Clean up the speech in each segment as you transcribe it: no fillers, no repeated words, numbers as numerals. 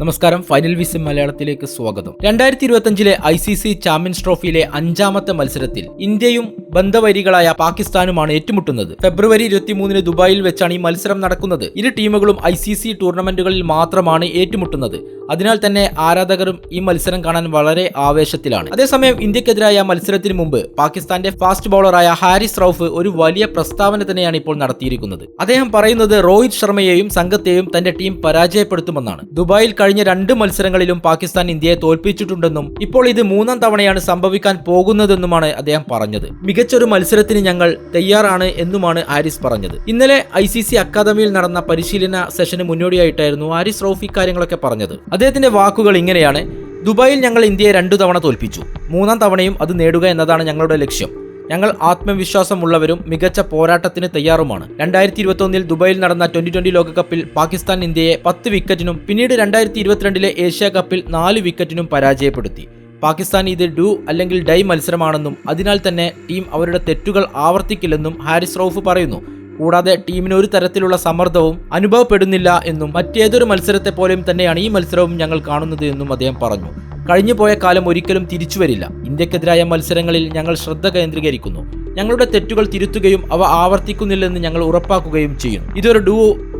നമസ്കാരം, ഫൈനൽ വിസിം മലയാളത്തിലേക്ക് സ്വാഗതം. 2025 ICC ചാമ്പ്യൻസ് ട്രോഫിയിലെ 5ാമത്തെ മത്സരത്തിൽ ഇന്ത്യയും ബന്ധവൈരികളായ പാകിസ്ഥാനുമാണ് ഏറ്റുമുട്ടുന്നത്. ഫെബ്രുവരി 23 ദുബായിൽ വെച്ചാണ് ഈ മത്സരം നടക്കുന്നത്. ഇരു ടീമുകളും ICC ടൂർണമെന്റുകളിൽ മാത്രമാണ് ഏറ്റുമുട്ടുന്നത്. അതിനാൽ തന്നെ ആരാധകരും ഈ മത്സരം കാണാൻ വളരെ ആവേശത്തിലാണ്. അതേസമയം ഇന്ത്യക്കെതിരായ മത്സരത്തിന് മുമ്പ് പാകിസ്ഥാന്റെ ഫാസ്റ്റ് ബൗളറായ ഹാരിസ് റൌഫ് ഒരു വലിയ പ്രസ്താവന തന്നെയാണ് ഇപ്പോൾ നടത്തിയിരിക്കുന്നത്. അദ്ദേഹം പറയുന്നത് രോഹിത് ശർമ്മയെയും സംഘത്തെയും തന്റെ ടീം പരാജയപ്പെടുത്തുമെന്നാണ്. ദുബായിൽ കഴിഞ്ഞ 2 മത്സരങ്ങളിലും പാകിസ്ഥാൻ ഇന്ത്യയെ തോൽപ്പിച്ചിട്ടുണ്ടെന്നും ഇപ്പോൾ ഇത് 3ാം തവണയാണ് സംഭവിക്കാൻ പോകുന്നതെന്നുമാണ് അദ്ദേഹം പറഞ്ഞത്. മികച്ചൊരു മത്സരത്തിന് ഞങ്ങൾ തയ്യാറാണ് എന്നുമാണ് ഹാരിസ് പറഞ്ഞത്. ഇന്നലെ ICC അക്കാദമിയിൽ നടന്ന പരിശീലന സെഷന് മുന്നോടിയായിട്ടായിരുന്നു ഹാരിസ് റൌഫ് ഇക്കാര്യങ്ങളൊക്കെ പറഞ്ഞത്. അദ്ദേഹത്തിന്റെ വാക്കുകൾ ഇങ്ങനെയാണ്: ദുബായിൽ ഞങ്ങൾ ഇന്ത്യയെ 2 തവണ തോൽപ്പിച്ചു. 3ാം തവണയും അത് നേടുക എന്നതാണ് ഞങ്ങളുടെ ലക്ഷ്യം. ഞങ്ങൾ ആത്മവിശ്വാസമുള്ളവരും മികച്ച പോരാട്ടത്തിന് തയ്യാറുമാണ്. 2021 ദുബായിൽ നടന്ന T20 ലോകകപ്പിൽ പാകിസ്ഥാൻ ഇന്ത്യയെ 10 വിക്കറ്റിനും പിന്നീട് 2022 ഏഷ്യ കപ്പിൽ 4 വിക്കറ്റിനും പരാജയപ്പെടുത്തി. പാകിസ്ഥാൻ ഇത് ഡു അല്ലെങ്കിൽ ഡൈ മത്സരമാണെന്നും അതിനാൽ തന്നെ ടീം അവരുടെ തെറ്റുകൾ ആവർത്തിക്കില്ലെന്നും ഹാരിസ് റൌഫ് പറയുന്നു. കൂടാതെ ടീമിന് ഒരു തരത്തിലുള്ള സമ്മർദ്ദവും അനുഭവപ്പെടുന്നില്ല എന്നും മറ്റേതൊരു മത്സരത്തെ പോലെയും തന്നെയാണ് ഈ മത്സരവും ഞങ്ങൾ കാണുന്നത് എന്നും അദ്ദേഹം പറഞ്ഞു. കഴിഞ്ഞുപോയ കാലം ഒരിക്കലും തിരിച്ചു വരില്ല. ഇന്ത്യക്കെതിരായ മത്സരങ്ങളിൽ ഞങ്ങൾ ശ്രദ്ധ കേന്ദ്രീകരിക്കുന്നു. ഞങ്ങളുടെ തെറ്റുകൾ തിരുത്തുകയും അവ ആവർത്തിക്കുന്നില്ലെന്ന് ഞങ്ങൾ ഉറപ്പാക്കുകയും ചെയ്യും. ഇതൊരു ഡു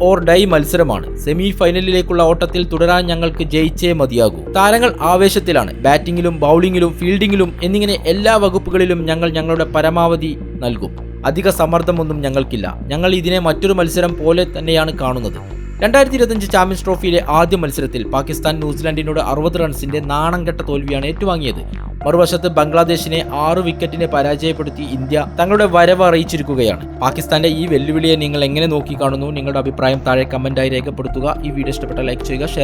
ഓർ ഡൈ മത്സരമാണ്. സെമി ഫൈനലിലേക്കുള്ള ഓട്ടത്തിൽ തുടരാൻ ഞങ്ങൾക്ക് ജയിച്ചേ മതിയാകൂ. താരങ്ങൾ ആവേശത്തിലാണ്. ബാറ്റിംഗിലും ബൗളിംഗിലും ഫീൽഡിംഗിലും എന്നിങ്ങനെ എല്ലാ വകുപ്പുകളിലും ഞങ്ങൾ ഞങ്ങളുടെ പരമാവധി നൽകും. അധിക സമ്മർദ്ദമൊന്നും ഞങ്ങൾക്കില്ല. ഞങ്ങൾ ഇതിനെ മറ്റൊരു മത്സരം പോലെ തന്നെയാണ് കാണുന്നത്. 2025 ചാമ്പ്യൻസ് ട്രോഫിയിലെ ആദ്യ മത്സരത്തിൽ പാകിസ്ഥാൻ ന്യൂസിലാൻഡിനോട് 60 റൺസിന്റെ നാണംകെട്ട തോൽവിയാണ് ഏറ്റുവാങ്ങിയത്. മറുവശത്ത് ബംഗ്ലാദേശിനെ 6 വിക്കറ്റിനെ പരാജയപ്പെടുത്തി ഇന്ത്യ തങ്ങളുടെ വരവ് അറിയിച്ചിരിക്കുകയാണ്. പാകിസ്ഥാന്റെ ഈ വെല്ലുവിളിയെ നിങ്ങൾ എങ്ങനെ നോക്കി കാണുന്നു? നിങ്ങളുടെ അഭിപ്രായം താഴെ കമന്റായി രേഖപ്പെടുത്തുക. ഈ വീഡിയോ ഇഷ്ടപ്പെട്ട ലൈക്ക് ചെയ്യുക, ഷെയർ